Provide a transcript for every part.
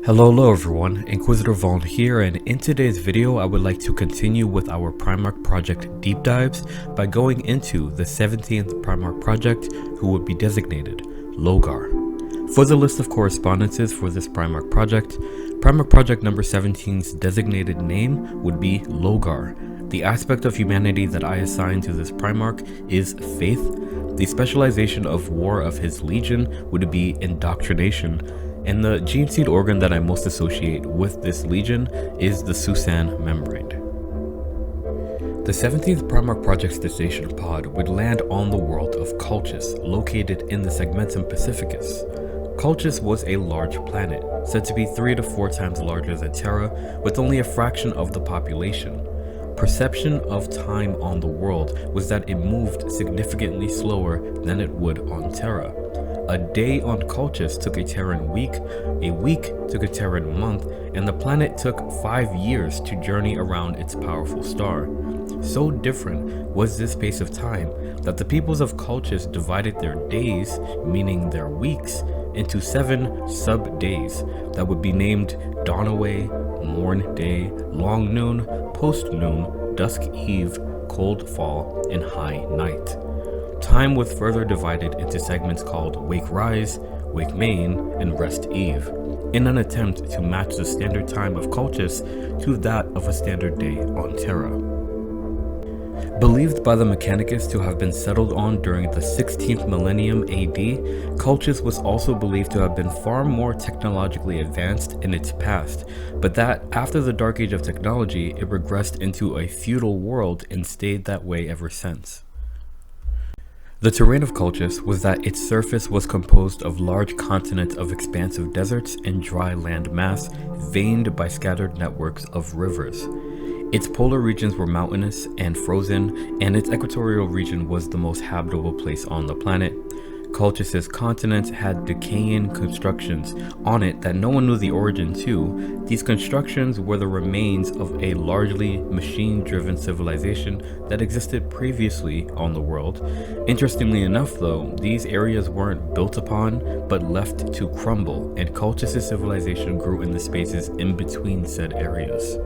Hello everyone, Inquisitor Vaughn here, and in today's video I would like to continue with our Primarch project deep dives by going into the 17th Primarch project, who would be designated Logar. For the list of correspondences for this Primarch project number 17's designated name would be Logar. The aspect of humanity that I assign to this Primarch is faith. The specialization of war of his legion would be indoctrination, and the gene seed organ that I most associate with this legion is the Susan membrane. The 17th Primarch Project's destination pod would land on the world of Cultus, located in the Segmentum Pacificus. Cultus was a large planet, said to be 3 to 4 times larger than Terra, with only a fraction of the population. Perception of time on the world was that it moved significantly slower than it would on Terra. A day on Cultus took a Terran week, a week took a Terran month, and the planet took 5 years to journey around its powerful star. So different was this pace of time that the peoples of Cultus divided their days, meaning their weeks, into 7 sub-days that would be named Dawnaway, Morn Day, Long Noon, Post Noon, Dusk Eve, Cold Fall, and High Night. Time was further divided into segments called Wake Rise, Wake Main, and Rest Eve, in an attempt to match the standard time of Cultus to that of a standard day on Terra. Believed by the Mechanicus to have been settled on during the 16th millennium AD, Cultus was also believed to have been far more technologically advanced in its past, but that after the Dark Age of technology, it regressed into a feudal world and stayed that way ever since. The terrain of Cultus was that its surface was composed of large continents of expansive deserts and dry land mass veined by scattered networks of rivers. Its polar regions were mountainous and frozen, and its equatorial region was the most habitable place on the planet. Cultus's continents had decaying constructions on it that no one knew the origin to. These constructions were the remains of a largely machine-driven civilization that existed previously on the world. Interestingly enough though, these areas weren't built upon, but left to crumble, and Cultus's civilization grew in the spaces in between said areas.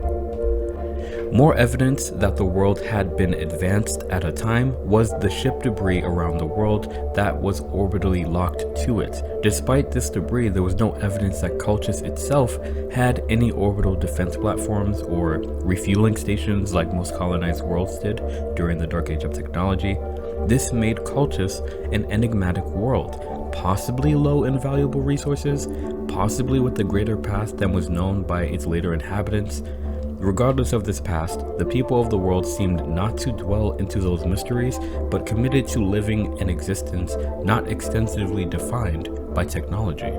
More evidence that the world had been advanced at a time was the ship debris around the world that was orbitally locked to it. Despite this debris, there was no evidence that Cultus itself had any orbital defense platforms or refueling stations like most colonized worlds did during the Dark Age of technology. This made Cultus an enigmatic world, possibly low in valuable resources, possibly with a greater past than was known by its later inhabitants. Regardless of this past, the people of the world seemed not to dwell into those mysteries, but committed to living an existence not extensively defined by technology.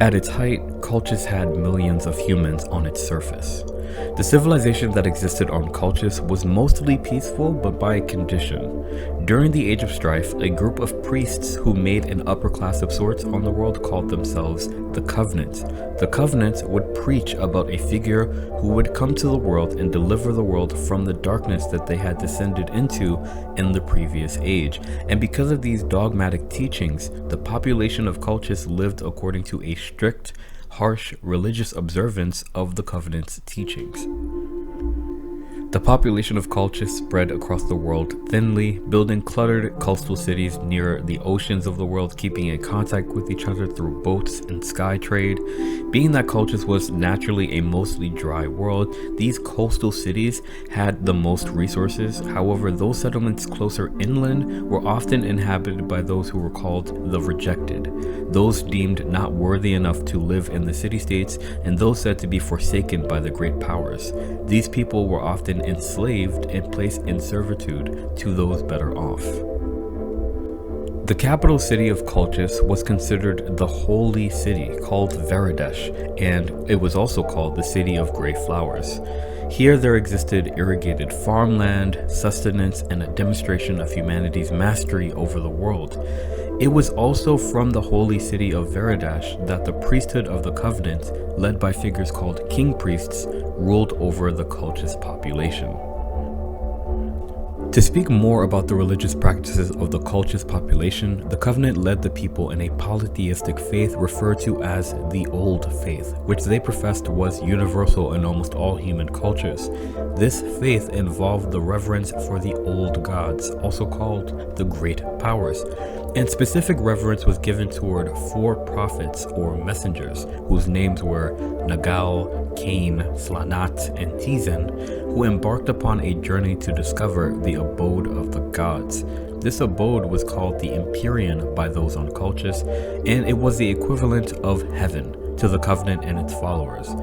At its height, Cultus had millions of humans on its surface. The civilization that existed on Cultus was mostly peaceful, but by condition. During the Age of Strife, a group of priests who made an upper class of sorts on the world called themselves the Covenant. The Covenant would preach about a figure who would come to the world and deliver the world from the darkness that they had descended into in the previous age. And because of these dogmatic teachings, the population of Cultus lived according to a strict, harsh religious observance of the Covenant's teachings. The population of Cultus spread across the world thinly, building cluttered coastal cities near the oceans of the world, keeping in contact with each other through boats and sky trade. Being that Cultus was naturally a mostly dry world, these coastal cities had the most resources. However, those settlements closer inland were often inhabited by those who were called the rejected, those deemed not worthy enough to live in the city-states, and those said to be forsaken by the great powers. These people were often enslaved and placed in servitude to those better off. The capital city of Cultus was considered the holy city, called Veridesh, and it was also called the City of Grey Flowers. Here there existed irrigated farmland, sustenance, and a demonstration of humanity's mastery over the world. It was also from the holy city of Veridash that the priesthood of the Covenant, led by figures called king priests, ruled over the Cultus population. To speak more about the religious practices of the cultist population, the Covenant led the people in a polytheistic faith referred to as the Old Faith, which they professed was universal in almost all human cultures. This faith involved the reverence for the old gods, also called the Great Powers, and specific reverence was given toward 4 prophets or messengers, whose names were Nagal, Cain, Slanat, and Tizen, who embarked upon a journey to discover the abode of the gods. This abode was called the Empyrean by those on Colchis, and it was the equivalent of heaven to the Covenant and its followers.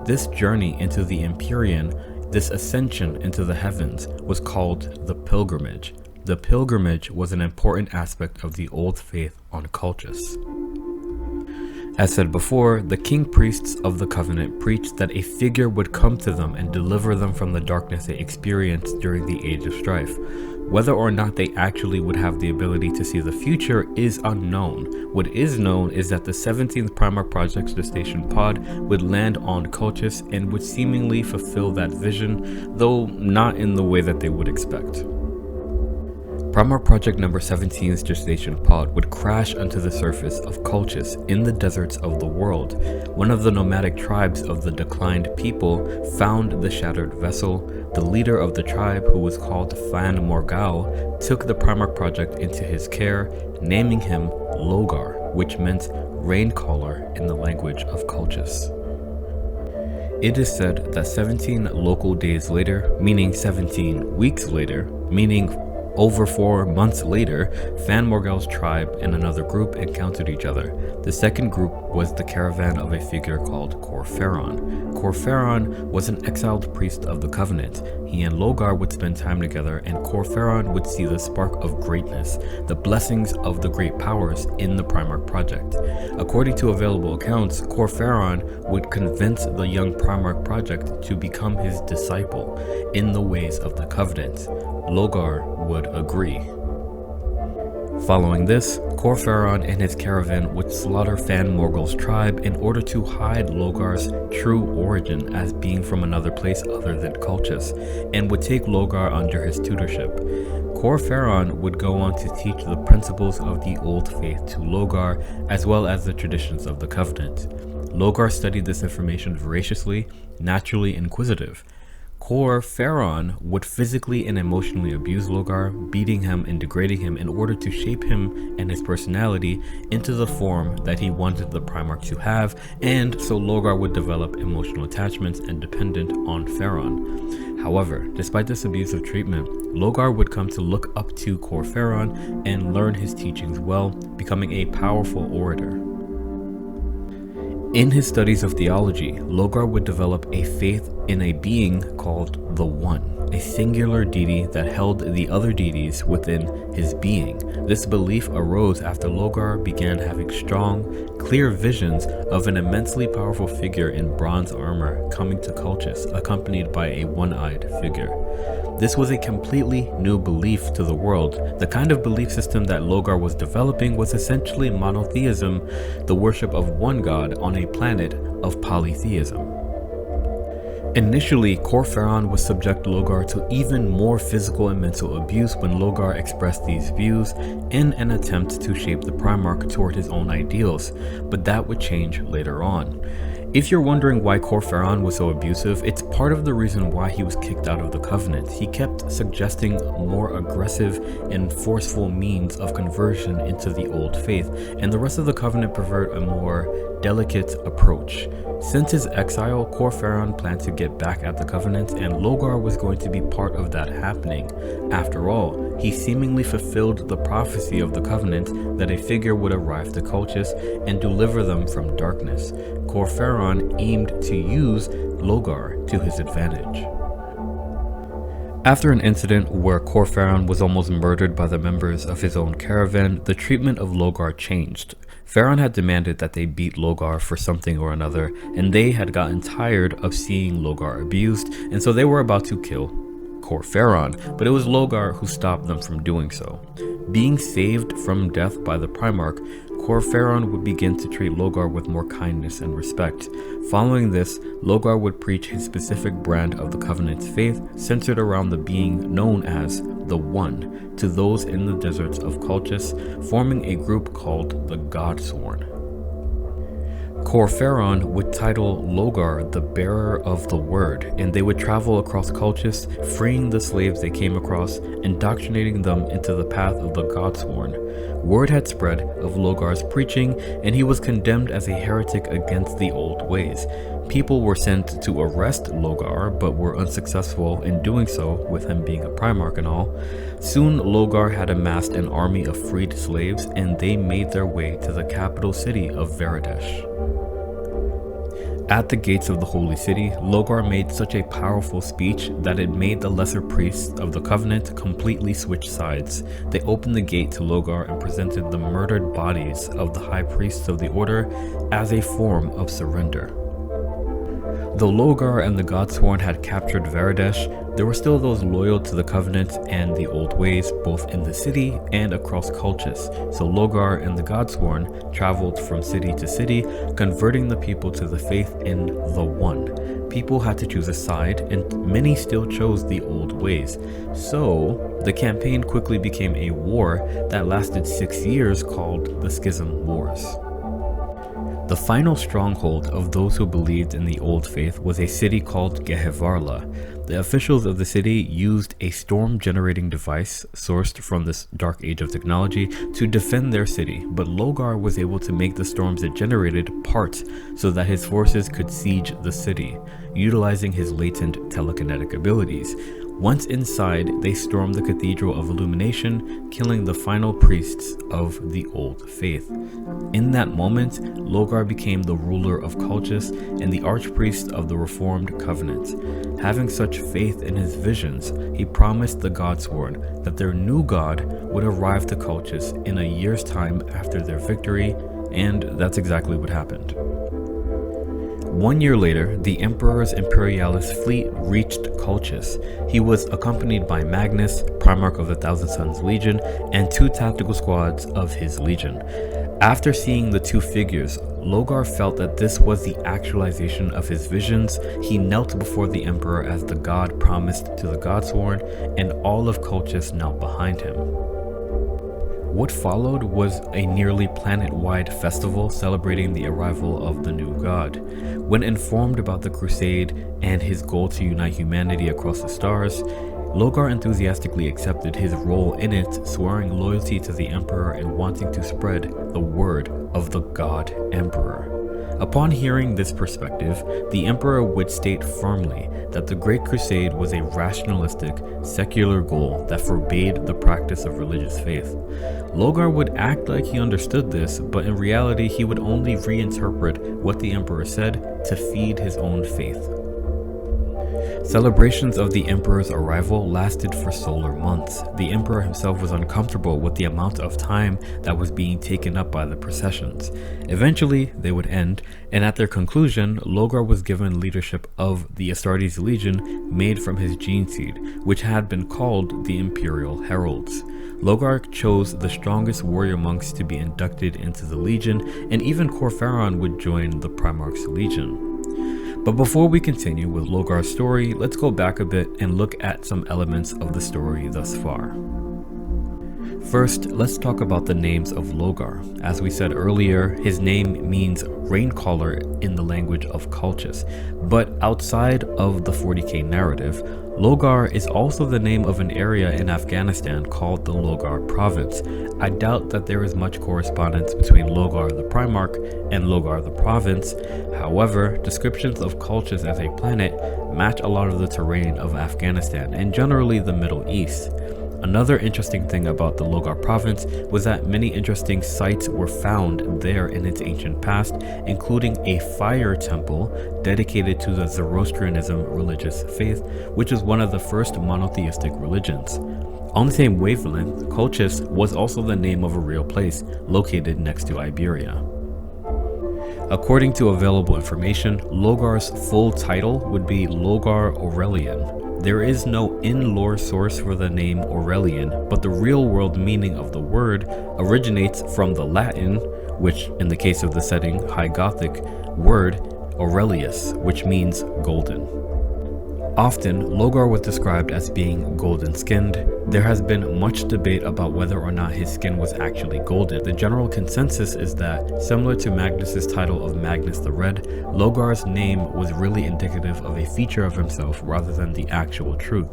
This journey into the Empyrean, this ascension into the heavens, was called the pilgrimage. The pilgrimage was an important aspect of the old faith on Colchis. As said before, the king priests of the Covenant preached that a figure would come to them and deliver them from the darkness they experienced during the Age of Strife. Whether or not they actually would have the ability to see the future is unknown. What is known is that the 17th Primarch Project gestation pod would land on Colchis and would seemingly fulfill that vision, though not in the way that they would expect. Primarch Project number 17's gestation pod would crash onto the surface of Colchis in the deserts of the world. One of the nomadic tribes of the declined people found the shattered vessel. The leader of the tribe, who was called Fan Morgal, took the Primarch Project into his care, naming him Logar, which meant raincaller in the language of Colchis. It is said that 17 local days later, meaning 17 weeks later, meaning over 4 months later, Fan Morgal's tribe and another group encountered each other. The second group was the caravan of a figure called Corferon. Corferon was an exiled priest of the Covenant. He and Logar would spend time together, and Corferon would see the spark of greatness, the blessings of the Great Powers in the Primarch Project. According to available accounts, Corferon would convince the young Primarch Project to become his disciple in the ways of the Covenant. Logar would agree. Following this, Corferon and his caravan would slaughter Fan Morgal's tribe in order to hide Logar's true origin as being from another place other than Colchis, and would take Logar under his tutorship. Corferon would go on to teach the principles of the Old Faith to Logar, as well as the traditions of the Covenant. Logar studied this information voraciously, naturally inquisitive. Corferon would physically and emotionally abuse Logar, beating him and degrading him in order to shape him and his personality into the form that he wanted the Primarch to have, and so Logar would develop emotional attachments and dependent on Ferron. However, despite this abusive treatment, Logar would come to look up to Corferon and learn his teachings well, becoming a powerful orator. In his studies of theology, Logar would develop a faith in a being called the One, a singular deity that held the other deities within his being. This belief arose after Logar began having strong, clear visions of an immensely powerful figure in bronze armor coming to Colchis, accompanied by a one-eyed figure. This was a completely new belief to the world. The kind of belief system that Logar was developing was essentially monotheism, the worship of one god on a planet of polytheism. Initially, Corferon would subject Logar to even more physical and mental abuse when Logar expressed these views in an attempt to shape the Primarch toward his own ideals, but that would change later on. If you're wondering why Corferon was so abusive, it's part of the reason why he was kicked out of the Covenant. He kept suggesting more aggressive and forceful means of conversion into the Old Faith, and the rest of the Covenant preferred a more delicate approach. Since his exile, Corferon planned to get back at the Covenant, and Logar was going to be part of that happening. After all, he seemingly fulfilled the prophecy of the Covenant that a figure would arrive to Colchis and deliver them from darkness. Corferon aimed to use Logar to his advantage. After an incident where Corferon was almost murdered by the members of his own caravan, the treatment of Logar changed. Ferron had demanded that they beat Logar for something or another, and they had gotten tired of seeing Logar abused, and so they were about to kill Corferon, but it was Logar who stopped them from doing so. Being saved from death by the Primarch, Corpharon would begin to treat Logar with more kindness and respect. Following this, Logar would preach his specific brand of the Covenant's faith, centered around the being known as the One, to those in the deserts of Colchis, forming a group called the Godsworn. Corpharon would title Logar the Bearer of the Word, and they would travel across Colchis, freeing the slaves they came across, indoctrinating them into the path of the Godsworn. Word had spread of Logar's preaching, and he was condemned as a heretic against the old ways. People were sent to arrest Logar, but were unsuccessful in doing so, with him being a Primarch and all. Soon, Logar had amassed an army of freed slaves, and they made their way to the capital city of Veridesh. At the gates of the holy city, Logar made such a powerful speech that it made the lesser priests of the Covenant completely switch sides. They opened the gate to Logar and presented the murdered bodies of the high priests of the order as a form of surrender. Though Logar and the Godsworn had captured Veridesh, there were still those loyal to the Covenant and the old ways, both in the city and across Colchis. So Logar and the Godsworn traveled from city to city, converting the people to the faith in the One. People had to choose a side, and many still chose the old ways. So the campaign quickly became a war that lasted 6 years, called the Schism Wars. The final stronghold of those who believed in the old faith was a city called Gehevarla. The officials of the city used a storm-generating device sourced from this dark age of technology to defend their city, but Logar was able to make the storms it generated part so that his forces could siege the city, utilizing his latent telekinetic abilities. Once inside, they stormed the Cathedral of Illumination, killing the final priests of the old faith. In that moment, Logar became the ruler of Colchis and the archpriest of the Reformed Covenant. Having such faith in his visions, he promised the Godsworn that their new god would arrive to Colchis in a year's time after their victory, and that's exactly what happened. 1 year later, the Emperor's Imperialis fleet reached Colchis. He was accompanied by Magnus, Primarch of the Thousand Sons Legion, and 2 tactical squads of his legion. After seeing the 2 figures, Logar felt that this was the actualization of his visions. He knelt before the Emperor as the god promised to the Godsworn, and all of Colchis knelt behind him. What followed was a nearly planet-wide festival celebrating the arrival of the new god. When informed about the crusade and his goal to unite humanity across the stars, Logar enthusiastically accepted his role in it, swearing loyalty to the Emperor and wanting to spread the word of the God Emperor. Upon hearing this perspective, the Emperor would state firmly that the Great Crusade was a rationalistic, secular goal that forbade the practice of religious faith. Logar would act like he understood this, but in reality he would only reinterpret what the Emperor said to feed his own faith. Celebrations of the Emperor's arrival lasted for solar months. The Emperor himself was uncomfortable with the amount of time that was being taken up by the processions. Eventually, they would end, and at their conclusion, Logar was given leadership of the Astartes Legion made from his gene seed, which had been called the Imperial Heralds. Logar chose the strongest warrior monks to be inducted into the Legion, and even Corpharon would join the Primarch's Legion. But before we continue with Logar's story, let's go back a bit and look at some elements of the story thus far. First, let's talk about the names of Logar. As we said earlier, his name means raincaller in the language of Colchis, but outside of the 40k narrative, Logar is also the name of an area in Afghanistan called the Logar province. I doubt that there is much correspondence between Logar the Primarch and Logar the province. However, descriptions of Colchis as a planet match a lot of the terrain of Afghanistan and generally the Middle East. Another interesting thing about the Logar province was that many interesting sites were found there in its ancient past, including a fire temple dedicated to the Zoroastrianism religious faith, which is one of the first monotheistic religions. On the same wavelength, Colchis was also the name of a real place located next to Iberia. According to available information, Logar's full title would be Logar Aurelian. There is no in-lore source for the name Aurelian, but the real-world meaning of the word originates from the Latin which in the case of the setting, High Gothic, word Aurelius, which means golden. Often, Logar was described as being golden-skinned. There has been much debate about whether or not his skin was actually golden. The general consensus is that, similar to Magnus's title of Magnus the Red, Logar's name was really indicative of a feature of himself rather than the actual truth.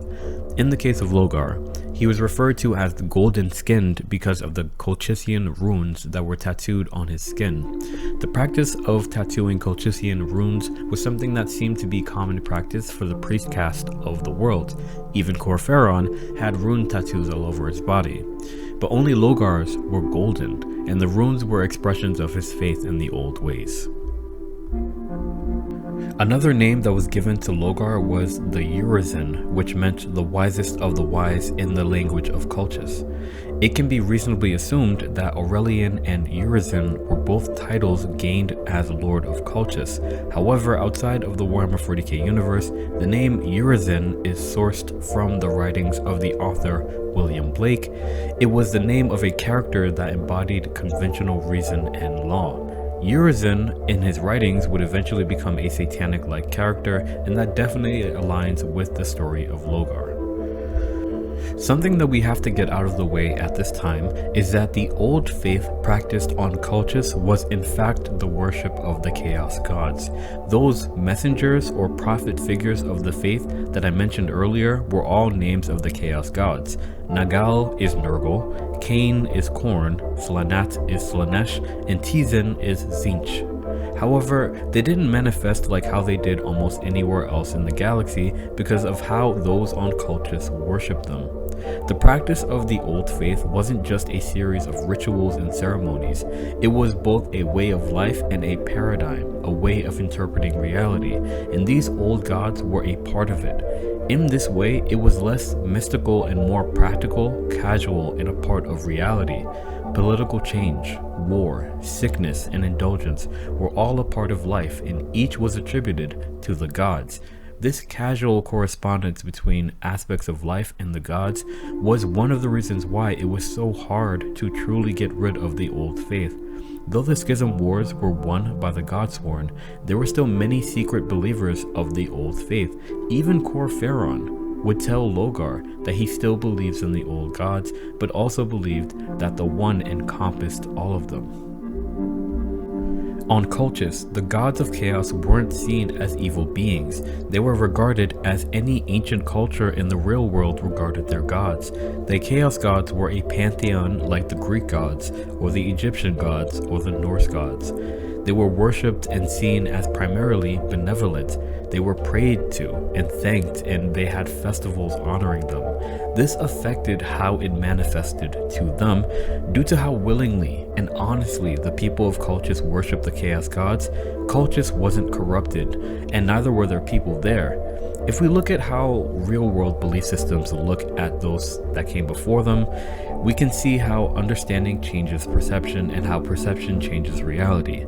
In the case of Logar, he was referred to as golden-skinned because of the Colchissian runes that were tattooed on his skin. The practice of tattooing Colchissian runes was something that seemed to be common practice for the priest caste of the world. Even Corferon had rune tattoos all over his body. But only Logar's were golden, and the runes were expressions of his faith in the old ways. Another name that was given to Logar was the Urizen, which meant the wisest of the wise in the language of Colchis. It can be reasonably assumed that Aurelian and Urizen were both titles gained as Lord of Colchis. However, outside of the Warhammer 40k universe, the name Urizen is sourced from the writings of the author William Blake. It was the name of a character that embodied conventional reason and law. Urizen, in his writings, would eventually become a satanic-like character, and that definitely aligns with the story of Logar. Something that we have to get out of the way at this time is that the old faith practiced on Colchis was in fact the worship of the Chaos Gods. Those messengers or prophet figures of the faith that I mentioned earlier were all names of the Chaos Gods. Nagal is Nurgle, Cain is Khorne, Slanat is Slanesh, and Tizen is Tzeentch. However, they didn't manifest like how they did almost anywhere else in the galaxy because of how those on Colchis worshipped them. The practice of the Old Faith wasn't just a series of rituals and ceremonies. It was both a way of life and a paradigm, a way of interpreting reality, and these old gods were a part of it. In this way, it was less mystical and more practical, casual, and a part of reality. Political change, war, sickness, and indulgence were all a part of life, and each was attributed to the gods. This casual correspondence between aspects of life and the gods was one of the reasons why it was so hard to truly get rid of the old faith. Though the schism wars were won by the Godsworn, there were still many secret believers of the old faith. Even Corferon would tell Logar that he still believes in the old gods, but also believed that the One encompassed all of them. On Colchis, the gods of chaos weren't seen as evil beings. They were regarded as any ancient culture in the real world regarded their gods. The chaos gods were a pantheon like the Greek gods, or the Egyptian gods, or the Norse gods. They were worshipped and seen as primarily benevolent. They were prayed to and thanked, and they had festivals honoring them. This affected how it manifested to them. Due to how willingly and honestly the people of Colchis worshipped the chaos gods, Colchis wasn't corrupted, and neither were their people there. If we look at how real-world belief systems look at those that came before them, we can see how understanding changes perception and how perception changes reality.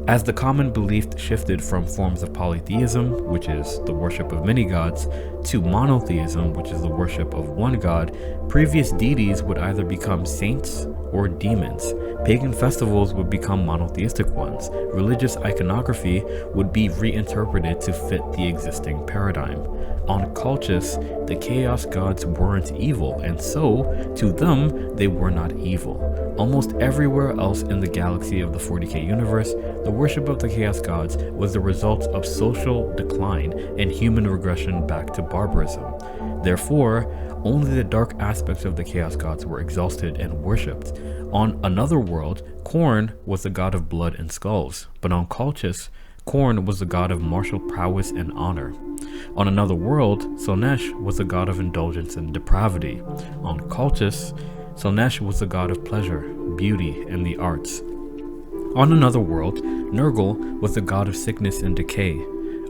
As the common belief shifted from forms of polytheism, which is the worship of many gods, to monotheism, which is the worship of one god, previous deities would either become saints or demons. Pagan festivals would become monotheistic ones. Religious iconography would be reinterpreted to fit the existing paradigm. On Colchis, the chaos gods weren't evil, and so, to them, they were not evil. Almost everywhere else in the galaxy of the 40k universe, the worship of the chaos gods was the result of social decline and human regression back to barbarism. Therefore, only the dark aspects of the chaos gods were exalted and worshipped. On another world, Khorne was the god of blood and skulls, but on Colchis, Khorne was the god of martial prowess and honor. On another world, Slanesh was the god of indulgence and depravity. On Colchis, Slanesh was the god of pleasure, beauty, and the arts. On another world, Nurgle was the god of sickness and decay.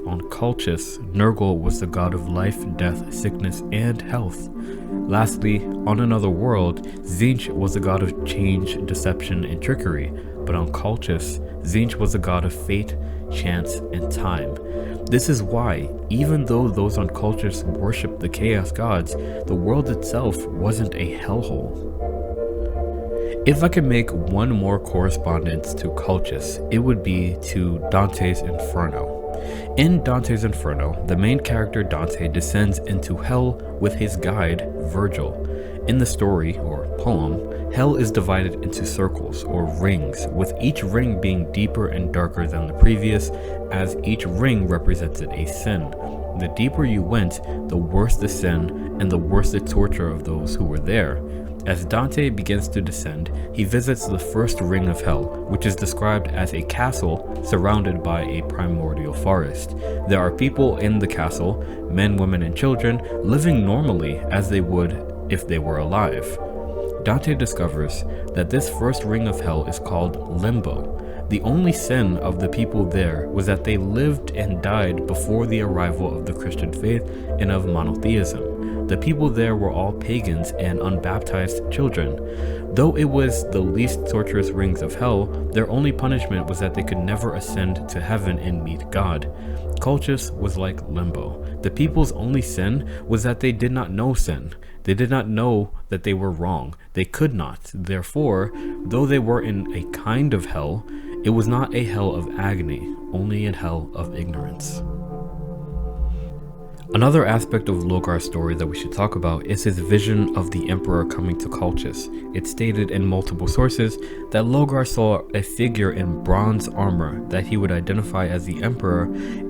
On Colchis, Nurgle was the god of life, death, sickness, and health. Lastly, on another world, Tzeentch was the god of change, deception, and trickery, but on Colchis, Tzeentch was the god of fate, chance, and time. This is why, even though those on Colchis worshipped the chaos gods, the world itself wasn't a hellhole. If I could make one more correspondence to Cultus, it would be to Dante's Inferno. In Dante's Inferno, the main character Dante descends into hell with his guide, Virgil. In the story, or poem, hell is divided into circles, or rings, with each ring being deeper and darker than the previous, as each ring represented a sin. The deeper you went, the worse the sin, and the worse the torture of those who were there. As Dante begins to descend, he visits the first ring of hell, which is described as a castle surrounded by a primordial forest. There are people in the castle, men, women, and children, living normally as they would if they were alive. Dante discovers that this first ring of hell is called Limbo. The only sin of the people there was that they lived and died before the arrival of the Christian faith and of monotheism. The people there were all pagans and unbaptized children. Though it was the least torturous rings of hell, their only punishment was that they could never ascend to heaven and meet God. Cultus was like Limbo. The people's only sin was that they did not know sin. They did not know that they were wrong. They could not. Therefore, though they were in a kind of hell, it was not a hell of agony, only a hell of ignorance. Another aspect of Logar's story that we should talk about is his vision of the emperor coming to Cultus. It's stated in multiple sources that Logar saw a figure in bronze armor that he would identify as the emperor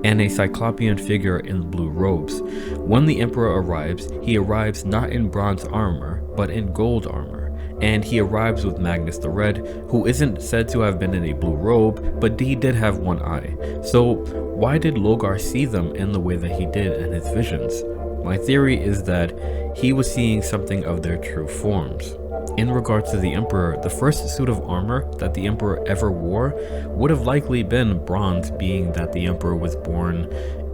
and a cyclopean figure in blue robes. When the emperor arrives, he arrives not in bronze armor, but in gold armor. And he arrives with Magnus the Red, who isn't said to have been in a blue robe, but he did have one eye. So why did Logar see them in the way that he did in his visions? My theory is that he was seeing something of their true forms. In regards to the emperor, the first suit of armor that the emperor ever wore would have likely been bronze, being that the emperor was born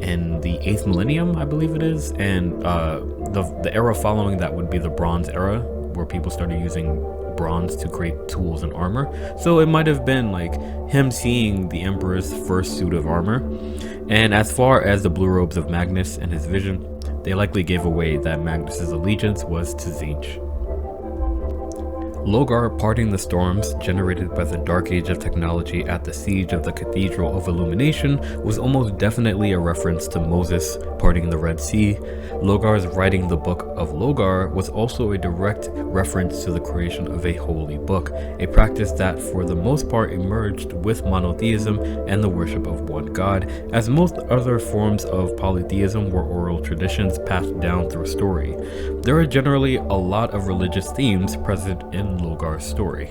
in the 8th millennium, I believe it is, and the era following that would be the Bronze Era, where people started using bronze to create tools and armor. So it might have been like him seeing the emperor's first suit of armor. And as far as the blue robes of Magnus and his vision, they likely gave away that Magnus's allegiance was to Tzeentch. Logar parting the storms generated by the dark age of technology at the siege of the Cathedral of Illumination was almost definitely a reference to Moses parting the Red Sea. Logar's writing the Book of Logar was also a direct reference to the creation of a holy book, a practice that for the most part emerged with monotheism and the worship of one God, as most other forms of polytheism were oral traditions passed down through story. There are generally a lot of religious themes present in Logar's story.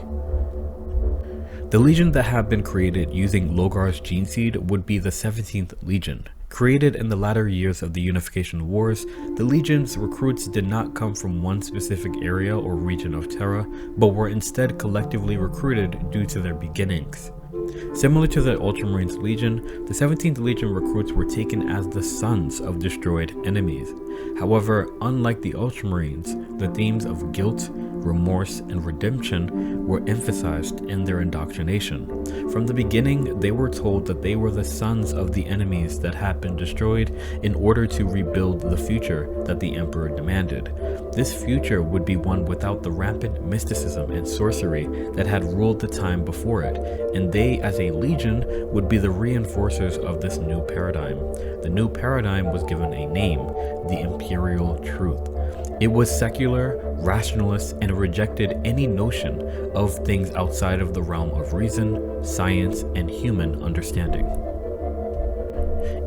The legion that had been created using Logar's gene seed would be the 17th Legion. Created in the latter years of the Unification Wars, the Legion's recruits did not come from one specific area or region of Terra, but were instead collectively recruited due to their beginnings. Similar to the Ultramarines Legion, the 17th Legion recruits were taken as the sons of destroyed enemies. However, unlike the Ultramarines, the themes of guilt, remorse, and redemption were emphasized in their indoctrination. From the beginning, they were told that they were the sons of the enemies that had been destroyed in order to rebuild the future that the Emperor demanded. This future would be one without the rampant mysticism and sorcery that had ruled the time before it, and they, as a legion, would be the reinforcers of this new paradigm. The new paradigm was given a name, the Imperial Truth. It was secular, rationalist, and rejected any notion of things outside of the realm of reason, science, and human understanding.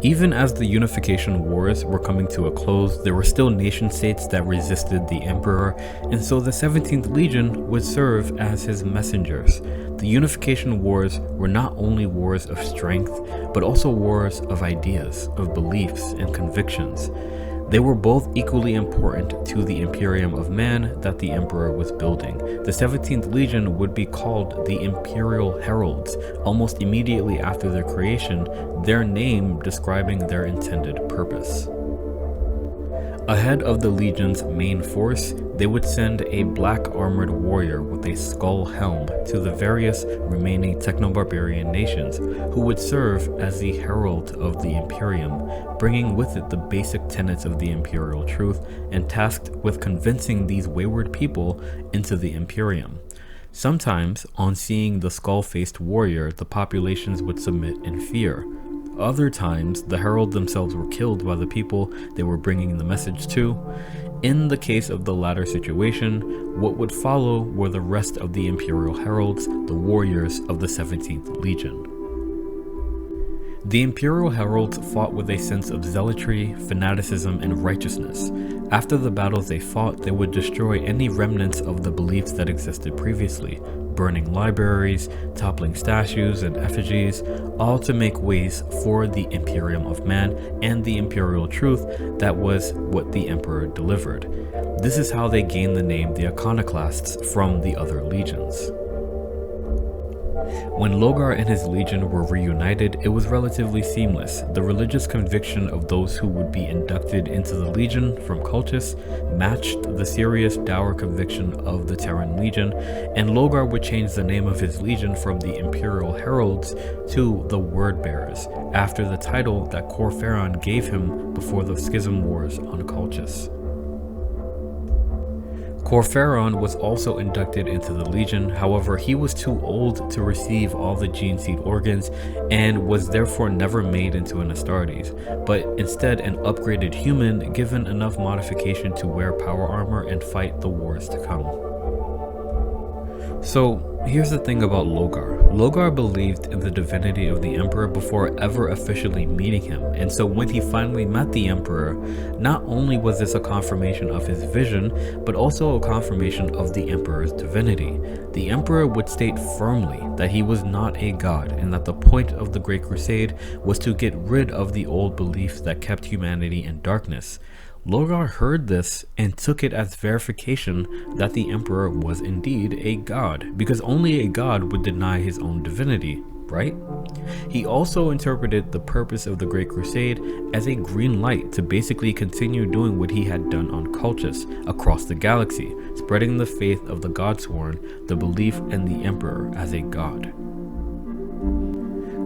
Even as the Unification Wars were coming to a close, there were still nation-states that resisted the Emperor, and so the 17th Legion would serve as his messengers. The Unification Wars were not only wars of strength, but also wars of ideas, of beliefs, and convictions. They were both equally important to the Imperium of Man that the Emperor was building. The 17th Legion would be called the Imperial Heralds, almost immediately after their creation, their name describing their intended purpose. Ahead of the Legion's main force, they would send a black armored warrior with a skull helm to the various remaining techno-barbarian nations, who would serve as the herald of the Imperium, bringing with it the basic tenets of the Imperial Truth and tasked with convincing these wayward people into the Imperium. Sometimes, on seeing the skull-faced warrior, the populations would submit in fear. Other times, the herald themselves were killed by the people they were bringing the message to. In the case of the latter situation, what would follow were the rest of the Imperial Heralds, the warriors of the 17th Legion. The Imperial Heralds fought with a sense of zealotry, fanaticism, and righteousness. After the battles they fought, they would destroy any remnants of the beliefs that existed previously, burning libraries, toppling statues and effigies, all to make ways for the Imperium of Man and the Imperial Truth that was what the Emperor delivered. This is how they gained the name the Iconoclasts from the other legions. When Logar and his legion were reunited, it was relatively seamless. The religious conviction of those who would be inducted into the legion from cultists matched the serious dour conviction of the Terran Legion, and Logar would change the name of his legion from the Imperial Heralds to the Word Bearers, after the title that Corferon gave him before the Schism Wars on cultists. Corferon was also inducted into the Legion, however he was too old to receive all the gene seed organs and was therefore never made into an Astartes, but instead an upgraded human given enough modification to wear power armor and fight the wars to come. So here's the thing about Logar. Logar believed in the divinity of the Emperor before ever officially meeting him, and so when he finally met the Emperor, not only was this a confirmation of his vision, but also a confirmation of the Emperor's divinity. The Emperor would state firmly that he was not a god, and that the point of the Great Crusade was to get rid of the old beliefs that kept humanity in darkness. Logar heard this and took it as verification that the Emperor was indeed a god, because only a god would deny his own divinity, right? He also interpreted the purpose of the Great Crusade as a green light to basically continue doing what he had done on cultists across the galaxy, spreading the faith of the Godsworn, the belief in the Emperor as a god.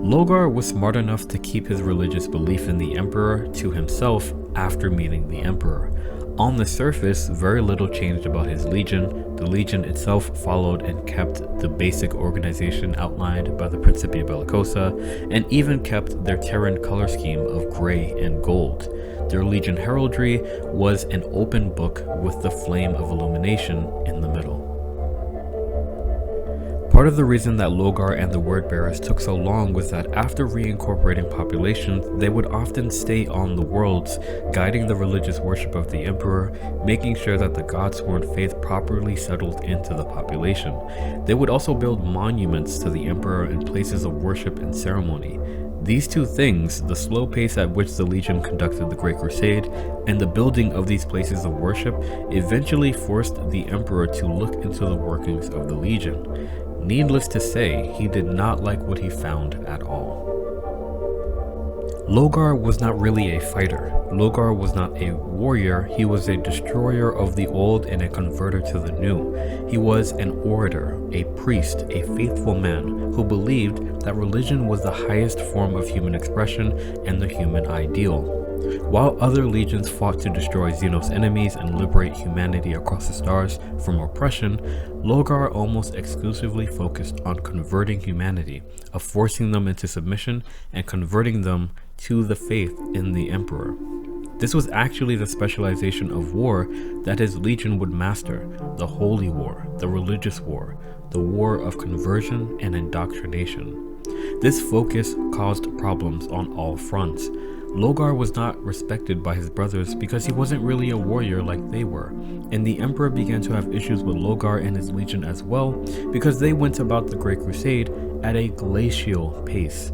Logar was smart enough to keep his religious belief in the Emperor to himself after meeting the Emperor. On the surface, very little changed about his legion. The legion itself followed and kept the basic organization outlined by the Principia Bellicosa, and even kept their Terran color scheme of gray and gold. Their legion heraldry was an open book with the flame of illumination in the middle. Part of the reason that Logar and the Word Bearers took so long was that after reincorporating populations, they would often stay on the worlds, guiding the religious worship of the Emperor, making sure that the Godsworn faith properly settled into the population. They would also build monuments to the Emperor and places of worship and ceremony. These two things, the slow pace at which the Legion conducted the Great Crusade, and the building of these places of worship, eventually forced the Emperor to look into the workings of the Legion. Needless to say, he did not like what he found at all. Logar was not really a fighter. Logar was not a warrior, he was a destroyer of the old and a converter to the new. He was an orator, a priest, a faithful man who believed that religion was the highest form of human expression and the human ideal. While other legions fought to destroy Xenos enemies and liberate humanity across the stars from oppression, Logar almost exclusively focused on converting humanity, of forcing them into submission and converting them to the faith in the Emperor. This was actually the specialization of war that his legion would master: the holy war, the religious war, the war of conversion and indoctrination. This focus caused problems on all fronts. Logar was not respected by his brothers because he wasn't really a warrior like they were, and the Emperor began to have issues with Logar and his legion as well because they went about the Great Crusade at a glacial pace.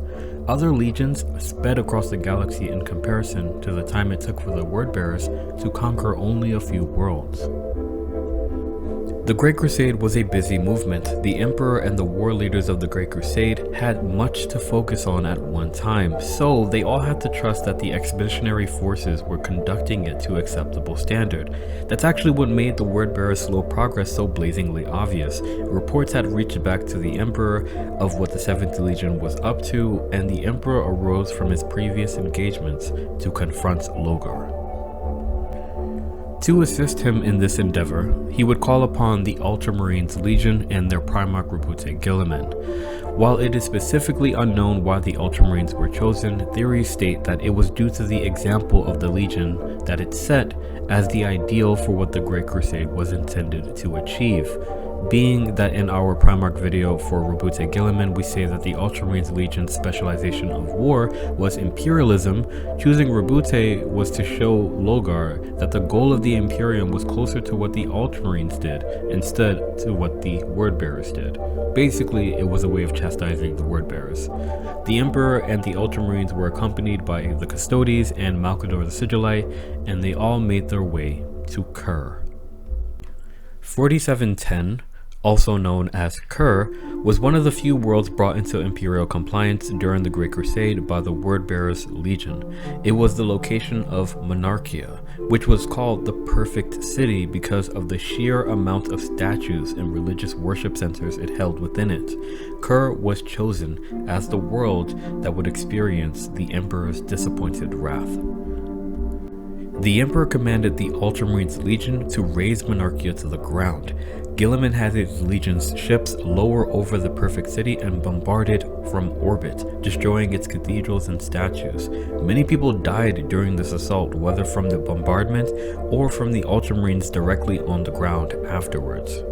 Other legions sped across the galaxy in comparison to the time it took for the Word Bearers to conquer only a few worlds. The Great Crusade was a busy movement. The Emperor and the war leaders of the Great Crusade had much to focus on at one time, so they all had to trust that the expeditionary forces were conducting it to acceptable standard. That's actually what made the Word Bearers' slow progress so blazingly obvious. Reports had reached back to the Emperor of what the 7th Legion was up to, and the Emperor arose from his previous engagements to confront Logar. To assist him in this endeavor, he would call upon the Ultramarines Legion and their Primarch Robute Guilliman. While it is specifically unknown why the Ultramarines were chosen, theories state that it was due to the example of the Legion that it set as the ideal for what the Great Crusade was intended to achieve. Being that in our Primarch video for Robute Guilliman we say that the Ultramarines Legion's specialization of war was imperialism, choosing Robute was to show Logar that the goal of the Imperium was closer to what the Ultramarines did instead to what the Wordbearers did. Basically, it was a way of chastising the Wordbearers. The Emperor and the Ultramarines were accompanied by the Custodes and Malcador the Sigillite, and they all made their way to Kur. 4710, also known as Kur, was one of the few worlds brought into imperial compliance during the Great Crusade by the Wordbearers Legion. It was the location of Monarchia, which was called the Perfect City because of the sheer amount of statues and religious worship centers it held within it. Kur was chosen as the world that would experience the Emperor's disappointed wrath. The Emperor commanded the Ultramarines Legion to raze Monarchia to the ground. Guilliman had his legion's ships lower over the Perfect City and bombarded from orbit, destroying its cathedrals and statues. Many people died during this assault, whether from the bombardment or from the Ultramarines directly on the ground afterwards.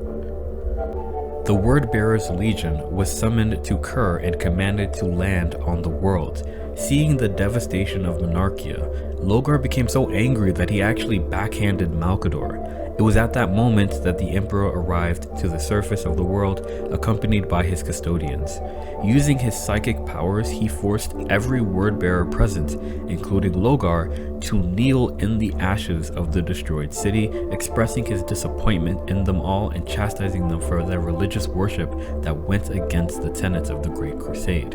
The Wordbearers Legion was summoned to Kur and commanded to land on the world. Seeing the devastation of Monarchia, Logar became so angry that he actually backhanded Malcador. It was at that moment that the Emperor arrived to the surface of the world, accompanied by his custodians. Using his psychic powers, he forced every wordbearer present, including Logar, to kneel in the ashes of the destroyed city, expressing his disappointment in them all and chastising them for their religious worship that went against the tenets of the Great Crusade.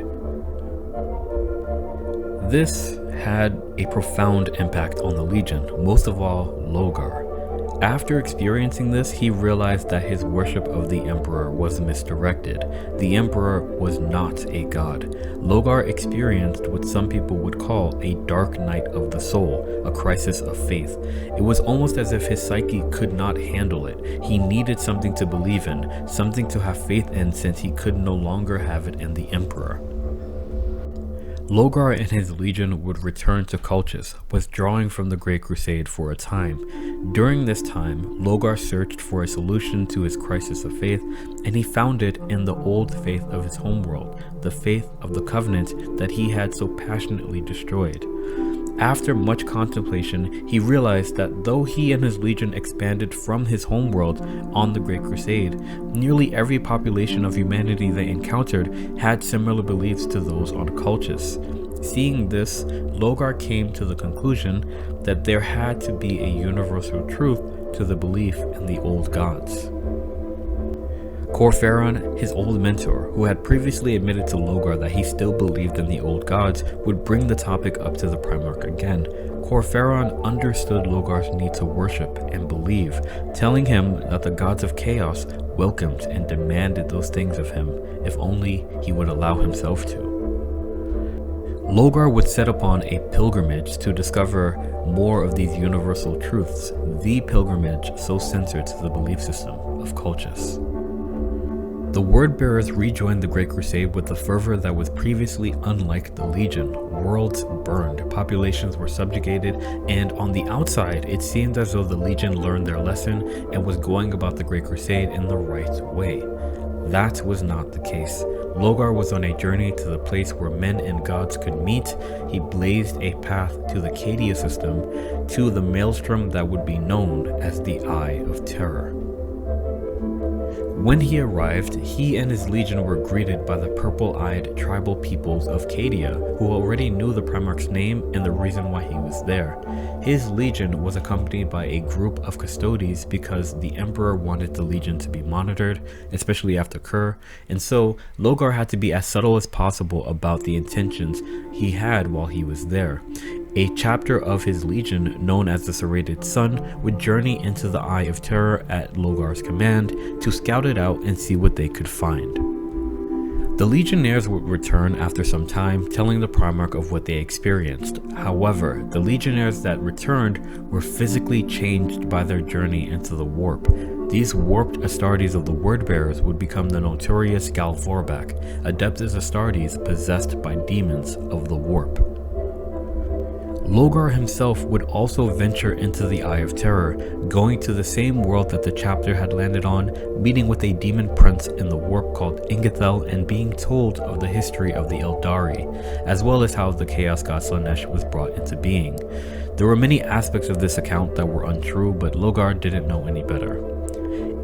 This had a profound impact on the Legion, most of all Logar. After experiencing this, he realized that his worship of the Emperor was misdirected. The Emperor was not a god. Logar experienced what some people would call a dark night of the soul, a crisis of faith. It was almost as if his psyche could not handle it. He needed something to believe in, something to have faith in, since he could no longer have it in the Emperor. Logar and his legion would return to Colchis, withdrawing from the Great Crusade for a time. During this time, Logar searched for a solution to his crisis of faith, and he found it in the old faith of his homeworld, the faith of the Covenant that he had so passionately destroyed. After much contemplation, he realized that though he and his legion expanded from his homeworld on the Great Crusade, nearly every population of humanity they encountered had similar beliefs to those on Colchis. Seeing this, Logar came to the conclusion that there had to be a universal truth to the belief in the old gods. Corferon, his old mentor, who had previously admitted to Logar that he still believed in the old gods, would bring the topic up to the Primarch again. Corferon understood Logar's need to worship and believe, telling him that the gods of chaos welcomed and demanded those things of him, if only he would allow himself to. Logar would set upon a pilgrimage to discover more of these universal truths, the pilgrimage so centered to the belief system of Colchis. The Wordbearers rejoined the Great Crusade with a fervor that was previously unlike the Legion. Worlds burned, populations were subjugated, and on the outside, it seemed as though the Legion learned their lesson and was going about the Great Crusade in the right way. That was not the case. Logar was on a journey to the place where men and gods could meet. He blazed a path to the Cadia system, to the maelstrom that would be known as the Eye of Terror. When he arrived, he and his legion were greeted by the purple-eyed tribal peoples of Cadia, who already knew the Primarch's name and the reason why he was there. His legion was accompanied by a group of custodes because the Emperor wanted the legion to be monitored, especially after Kur, and so Logar had to be as subtle as possible about the intentions he had while he was there. A chapter of his legion, known as the Serrated Sun, would journey into the Eye of Terror at Logar's command to scout it out and see what they could find. The Legionnaires would return after some time, telling the Primarch of what they experienced. However, the Legionnaires that returned were physically changed by their journey into the warp. These warped Astartes of the Wordbearers would become the notorious Galvorbak, Adeptus Astartes possessed by demons of the warp. Logar himself would also venture into the Eye of Terror, going to the same world that the chapter had landed on, meeting with a demon prince in the warp called Ingethel, and being told of the history of the Eldari, as well as how the Chaos God Slanesh was brought into being. There were many aspects of this account that were untrue, but Logar didn't know any better.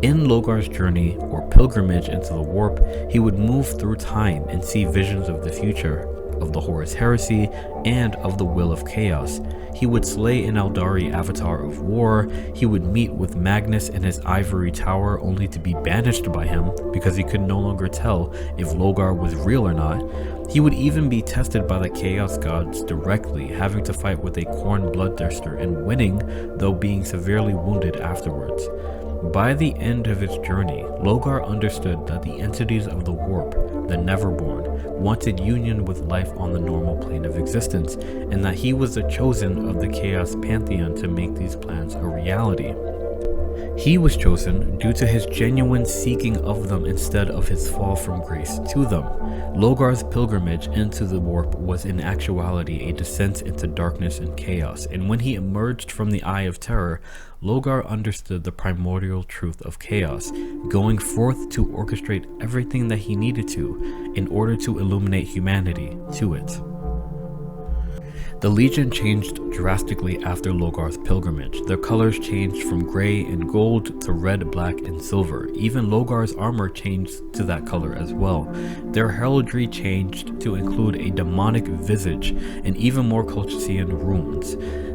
In Logar's journey, or pilgrimage into the warp, he would move through time and see visions of the future, of the Horus Heresy, and of the Will of Chaos. He would slay an Eldari avatar of war. He would meet with Magnus in his ivory tower, only to be banished by him because he could no longer tell if Logar was real or not. He would even be tested by the Chaos Gods directly, having to fight with a Khorne bloodthirster and winning, though being severely wounded afterwards. By the end of his journey, Logar understood that the entities of the warp, the Neverborn, wanted union with life on the normal plane of existence, and that he was the chosen of the Chaos Pantheon to make these plans a reality. He was chosen due to his genuine seeking of them instead of his fall from grace to them. Logar's pilgrimage into the warp was in actuality a descent into darkness and chaos, and when he emerged from the Eye of Terror, Logar understood the primordial truth of chaos, going forth to orchestrate everything that he needed to in order to illuminate humanity to it. The Legion changed drastically after Logar's pilgrimage. Their colors changed from gray and gold to red, black, and silver. Even Logar's armor changed to that color as well. Their heraldry changed to include a demonic visage and even more Colchian runes.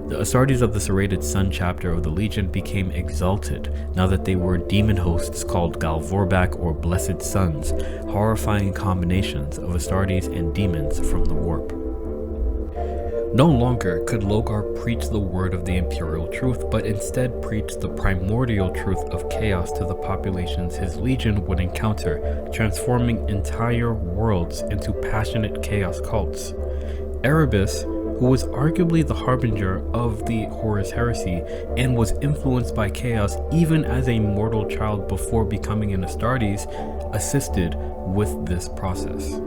The Astartes of the Serrated Sun chapter of the Legion became exalted now that they were demon hosts called Galvorbak or Blessed Sons, horrifying combinations of Astartes and demons from the warp. No longer could Logar preach the word of the imperial truth, but instead preached the primordial truth of chaos to the populations his legion would encounter, transforming entire worlds into passionate chaos cults. Erebus, who was arguably the harbinger of the Horus Heresy and was influenced by chaos even as a mortal child before becoming an Astartes, assisted with this process.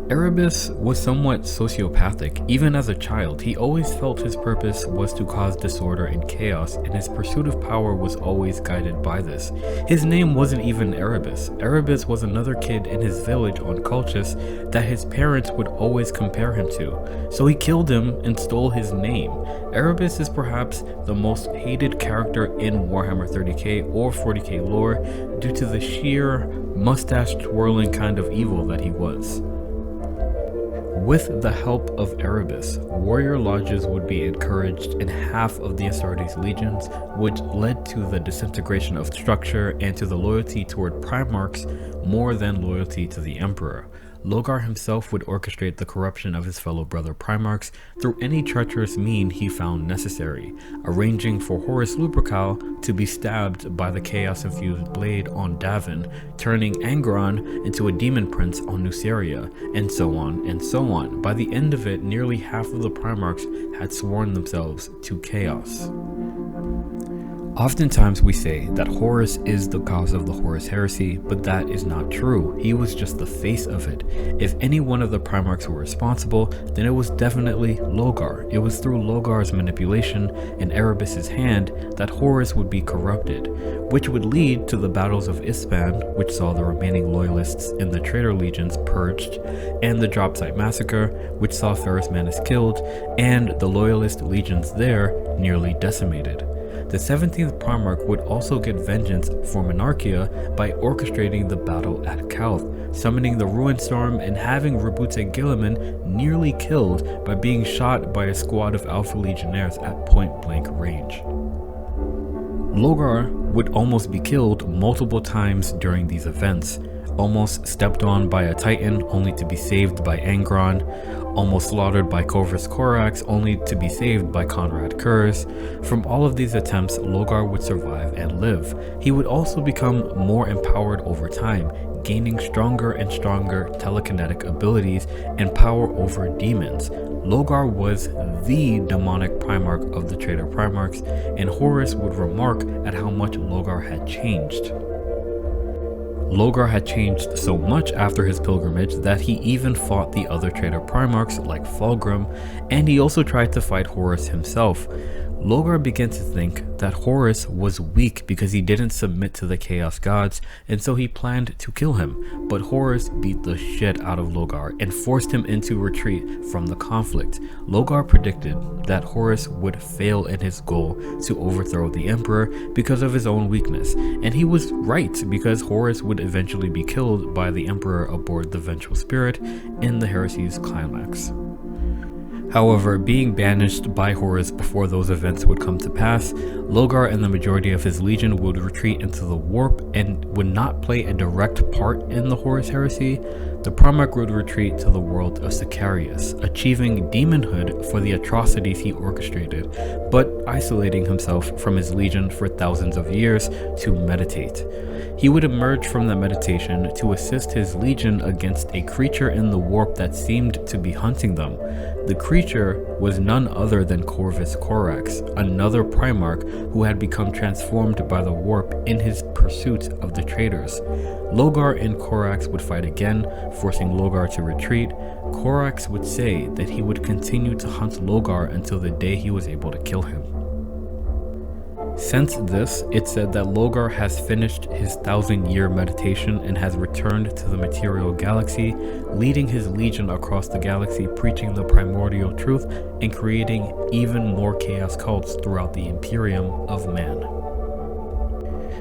Erebus was somewhat sociopathic. Even as a child, he always felt his purpose was to cause disorder and chaos, and his pursuit of power was always guided by this. His name wasn't even Erebus. Erebus was another kid in his village on Colchis that his parents would always compare him to, so he killed him and stole his name. Erebus is perhaps the most hated character in Warhammer 30k or 40k lore due to the sheer mustache-twirling kind of evil that he was. With the help of Erebus, warrior lodges would be encouraged in half of the Astartes legions, which led to the disintegration of structure and to the loyalty toward Primarchs more than loyalty to the Emperor. Logar himself would orchestrate the corruption of his fellow brother Primarchs through any treacherous mean he found necessary, arranging for Horus Lupercal to be stabbed by the chaos-infused blade on Davin, turning Angron into a demon prince on Nuceria, and so on and so on. By the end of it, nearly half of the Primarchs had sworn themselves to chaos. Oftentimes we say that Horus is the cause of the Horus Heresy, but that is not true. He was just the face of it. If any one of the Primarchs were responsible, then it was definitely Logar. It was through Logar's manipulation and Erebus's hand that Horus would be corrupted, which would lead to the battles of Ispan, which saw the remaining loyalists in the traitor legions purged, and the Dropsite Massacre, which saw Ferrus Manus killed, and the loyalist legions there nearly decimated. The 17th Primarch would also get vengeance for Monarchia by orchestrating the battle at Calth, summoning the Ruin Storm and having Rabute Guilliman nearly killed by being shot by a squad of Alpha Legionnaires at point-blank range. Logar would almost be killed multiple times during these events, almost stepped on by a Titan only to be saved by Angron, almost slaughtered by Corvus Corax only to be saved by Conrad Kurz. From all of these attempts, Logar would survive and live. He would also become more empowered over time, gaining stronger and stronger telekinetic abilities and power over demons. Logar was the demonic Primarch of the Traitor Primarchs, and Horus would remark at how much Logar had changed. Logar had changed so much after his pilgrimage that he even fought the other Traitor Primarchs like Fulgrim, and he also tried to fight Horus himself. Logar began to think that Horus was weak because he didn't submit to the Chaos Gods, and so he planned to kill him, but Horus beat the shit out of Logar and forced him into retreat from the conflict. Logar predicted that Horus would fail in his goal to overthrow the Emperor because of his own weakness, and he was right because Horus would eventually be killed by the Emperor aboard the Vengeful Spirit in the heresy's climax. However, being banished by Horus before those events would come to pass, Logar and the majority of his legion would retreat into the warp and would not play a direct part in the Horus heresy. The Primarch would retreat to the world of Sicarius, achieving demonhood for the atrocities he orchestrated, but isolating himself from his legion for thousands of years to meditate. He would emerge from that meditation to assist his legion against a creature in the warp that seemed to be hunting them. The creature was none other than Corvus Corax, another Primarch who had become transformed by the warp in his pursuit of the traitors. Logar and Corax would fight again, forcing Logar to retreat. Corax would say that he would continue to hunt Logar until the day he was able to kill him. Since this, it said that Logar has finished his 1,000-year meditation and has returned to the material galaxy, leading his legion across the galaxy, preaching the primordial truth and creating even more chaos cults throughout the Imperium of Man.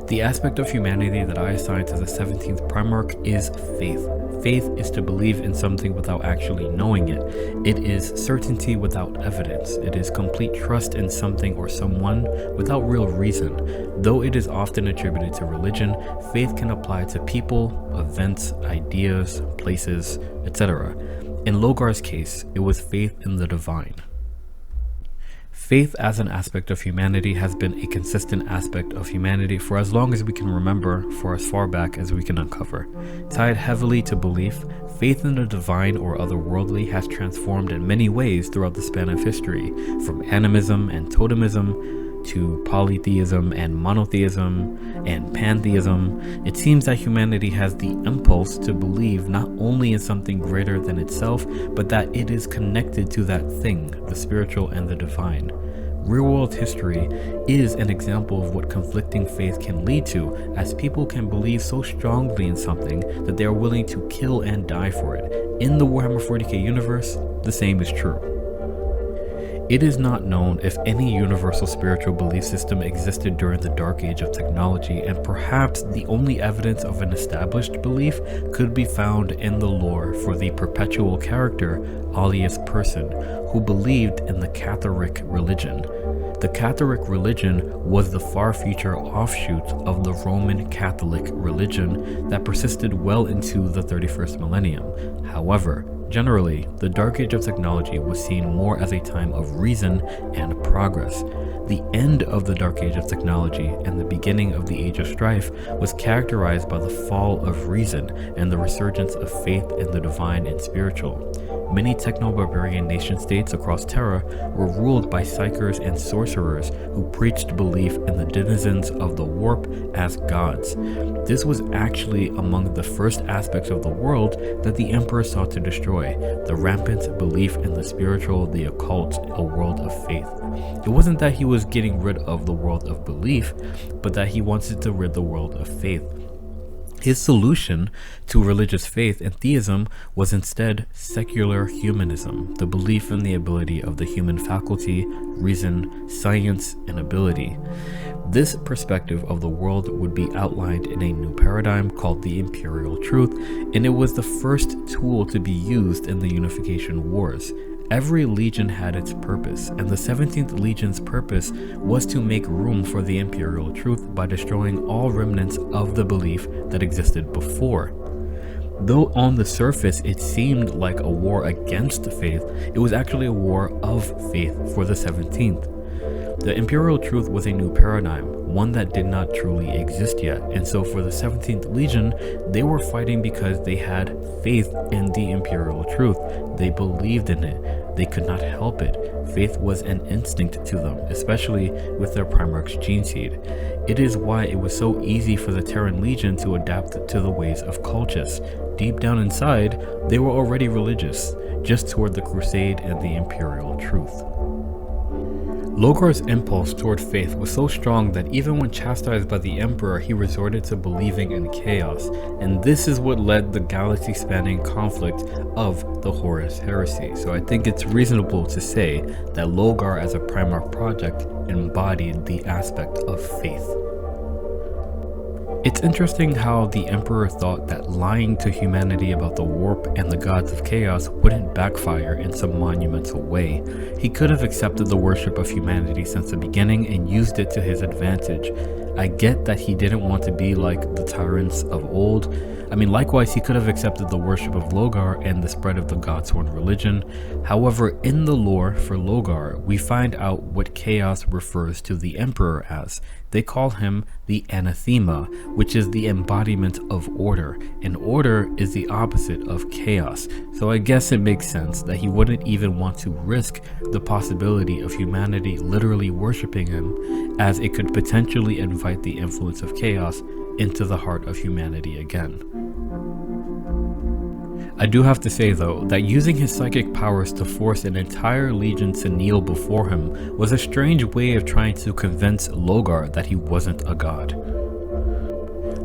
The aspect of humanity that I assign to the 17th Primarch is faith. Faith is to believe in something without actually knowing it. It is certainty without evidence. It is complete trust in something or someone without real reason. Though it is often attributed to religion, faith can apply to people, events, ideas, places, etc. In Logar's case, it was faith in the divine. Faith as an aspect of humanity has been a consistent aspect of humanity for as long as we can remember, for as far back as we can uncover. Tied heavily to belief, faith in the divine or otherworldly has transformed in many ways throughout the span of history, from animism and totemism to polytheism and monotheism and pantheism. It seems that humanity has the impulse to believe not only in something greater than itself, but that it is connected to that thing, the spiritual and the divine. Real-world history is an example of what conflicting faith can lead to, as people can believe so strongly in something that they are willing to kill and die for it. In the Warhammer 40k universe, the same is true. It is not known if any universal spiritual belief system existed during the Dark Age of technology, and perhaps the only evidence of an established belief could be found in the lore for the perpetual character, alias person, who believed in the Catholic religion. The Catholic religion was the far future offshoot of the Roman Catholic religion that persisted well into the 31st millennium. However, generally, the Dark Age of technology was seen more as a time of reason and progress. The end of the Dark Age of technology and the beginning of the Age of Strife was characterized by the fall of reason and the resurgence of faith in the divine and spiritual. Many techno-barbarian nation-states across Terra were ruled by psychers and sorcerers who preached belief in the denizens of the warp as gods. This was actually among the first aspects of the world that the Emperor sought to destroy, the rampant belief in the spiritual, the occult, a world of faith. It wasn't that he was getting rid of the world of belief, but that he wanted to rid the world of faith. His solution to religious faith and theism was instead secular humanism, the belief in the ability of the human faculty, reason, science, and ability. This perspective of the world would be outlined in a new paradigm called the Imperial Truth, and it was the first tool to be used in the Unification Wars. Every legion had its purpose, and the 17th Legion's purpose was to make room for the Imperial Truth by destroying all remnants of the belief that existed before. Though on the surface it seemed like a war against faith, it was actually a war of faith for the 17th. The Imperial Truth was a new paradigm, one that did not truly exist yet, and so for the 17th Legion, they were fighting because they had faith in the Imperial Truth. They believed in it. They could not help it. Faith was an instinct to them, especially with their Primarch's gene seed. It is why it was so easy for the Terran Legion to adapt to the ways of cultists. Deep down inside, they were already religious, just toward the Crusade and the Imperial Truth. Logar's impulse toward faith was so strong that even when chastised by the Emperor, he resorted to believing in chaos, and this is what led the galaxy-spanning conflict of the Horus Heresy. So I think it's reasonable to say that Logar as a Primarch project embodied the aspect of faith. It's interesting how the Emperor thought that lying to humanity about the warp and the gods of chaos wouldn't backfire in some monumental way. He could have accepted the worship of humanity since the beginning and used it to his advantage. I get that he didn't want to be like the tyrants of old. Likewise, he could have accepted the worship of Logar and the spread of the Godsworn religion. However, in the lore for Logar, we find out what chaos refers to the Emperor as. They call him the anathema, which is the embodiment of order, and order is the opposite of chaos. So I guess it makes sense that he wouldn't even want to risk the possibility of humanity literally worshipping him, as it could potentially invite the influence of chaos into the heart of humanity again. I do have to say though, that using his psychic powers to force an entire legion to kneel before him was a strange way of trying to convince Logar that he wasn't a god.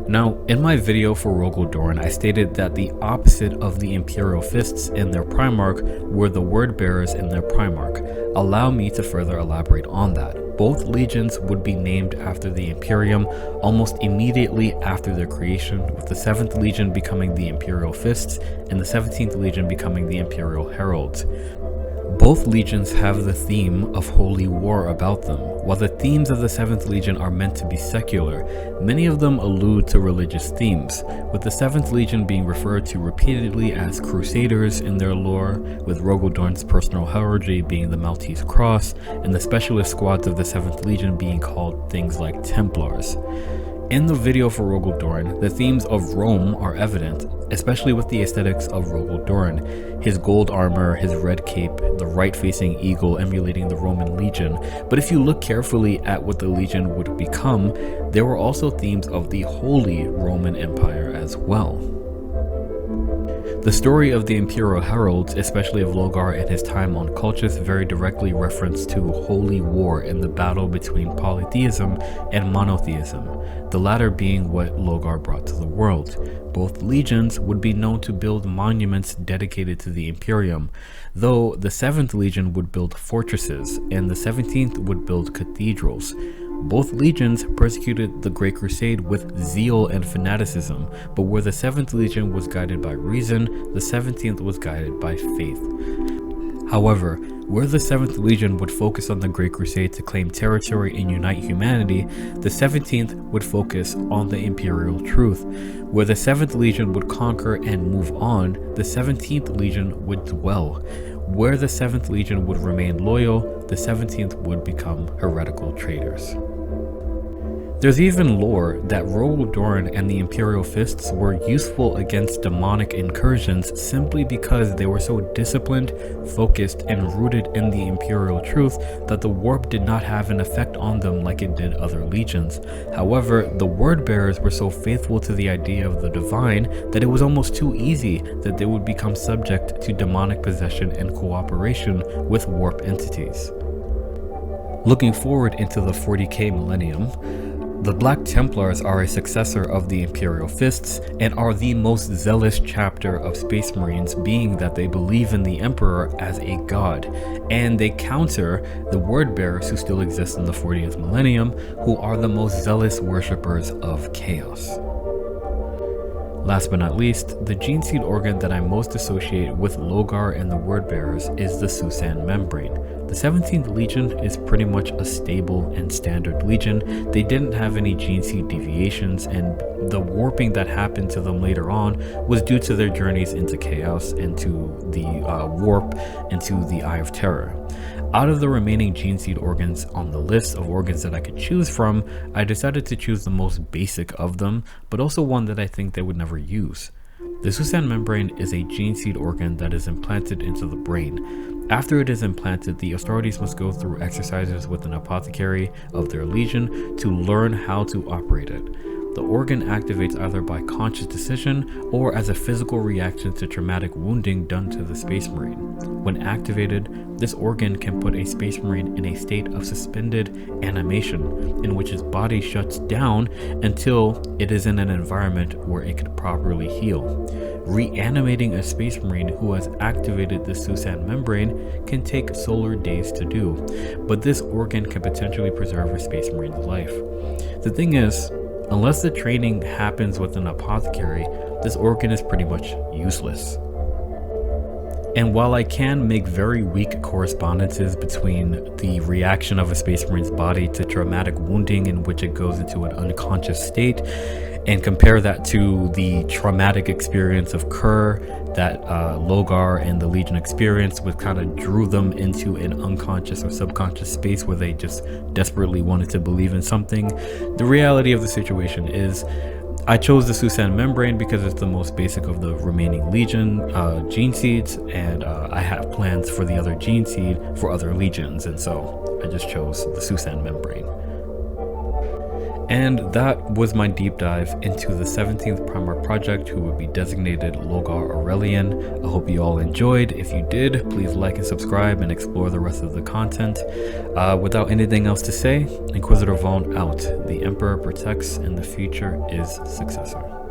Now, in my video for Rogel Dorn, I stated that the opposite of the Imperial Fists in their Primarch were the Word Bearers in their Primarch. Allow me to further elaborate on that. Both legions would be named after the Imperium almost immediately after their creation, with the 7th Legion becoming the Imperial Fists and the 17th Legion becoming the Imperial Heralds. Both legions have the theme of holy war about them. While the themes of the 7th Legion are meant to be secular, many of them allude to religious themes, with the 7th Legion being referred to repeatedly as Crusaders in their lore, with Rogel Dorn's personal heraldry being the Maltese Cross, and the specialist squads of the 7th Legion being called things like Templars. In the video for Rogel Dorn, the themes of Rome are evident, especially with the aesthetics of Rogel Dorn. His gold armor, his red cape, the right-facing eagle emulating the Roman legion. But if you look carefully at what the legion would become, there were also themes of the Holy Roman Empire as well. The story of the Imperial Heralds, especially of Logar and his time on Colchis, very directly referenced to holy war in the battle between polytheism and monotheism, the latter being what Logar brought to the world. Both legions would be known to build monuments dedicated to the Imperium, though the 7th Legion would build fortresses and the 17th would build cathedrals. Both legions persecuted the Great Crusade with zeal and fanaticism, but where the 7th Legion was guided by reason, the 17th was guided by faith. However, where the 7th Legion would focus on the Great Crusade to claim territory and unite humanity, the 17th would focus on the Imperial Truth. Where the 7th Legion would conquer and move on, the 17th Legion would dwell. Where the 7th Legion would remain loyal, the 17th would become heretical traitors. There's even lore that Rogel Dorn and the Imperial Fists were useful against demonic incursions simply because they were so disciplined, focused, and rooted in the Imperial Truth that the warp did not have an effect on them like it did other legions. However, the Word Bearers were so faithful to the idea of the divine that it was almost too easy that they would become subject to demonic possession and cooperation with warp entities. Looking forward into the 40k millennium, the Black Templars are a successor of the Imperial Fists and are the most zealous chapter of Space Marines, being that they believe in the Emperor as a god, and they counter the Word Bearers who still exist in the 40th millennium, who are the most zealous worshippers of chaos. Last but not least, the gene seed organ that I most associate with Logar and the Word Bearers is the Susan membrane. The 17th Legion is pretty much a stable and standard legion. They didn't have any gene seed deviations, and the warping that happened to them later on was due to their journeys into chaos, into the warp, into the Eye of Terror. Out of the remaining gene seed organs on the list of organs that I could choose from, I decided to choose the most basic of them, but also one that I think they would never use. The Susan membrane is a gene seed organ that is implanted into the brain. After it is implanted, the authorities must go through exercises with an apothecary of their legion to learn how to operate it. The organ activates either by conscious decision or as a physical reaction to traumatic wounding done to the Space Marine. When activated, this organ can put a Space Marine in a state of suspended animation, in which his body shuts down until it is in an environment where it could properly heal. Reanimating a Space Marine who has activated the Susan membrane can take solar days to do, but this organ can potentially preserve a Space Marine's life. The thing is, unless the training happens with an apothecary, this organ is pretty much useless. And while I can make very weak correspondences between the reaction of a Space Marine's body to traumatic wounding in which it goes into an unconscious state, and compare that to the traumatic experience of Kerr that Logar and the Legion experienced, which kind of drew them into an unconscious or subconscious space where they just desperately wanted to believe in something. The reality of the situation is I chose the Susan membrane because it's the most basic of the remaining Legion gene seeds, and I have plans for the other gene seed for other legions, and so I just chose the Susan membrane. And that was my deep dive into the 17th Primarch project, who would be designated Logar Aurelian. I hope you all enjoyed. If you did, please like and subscribe and explore the rest of the content. Without anything else to say, Inquisitor Vaughn out. The Emperor protects and the future is successor.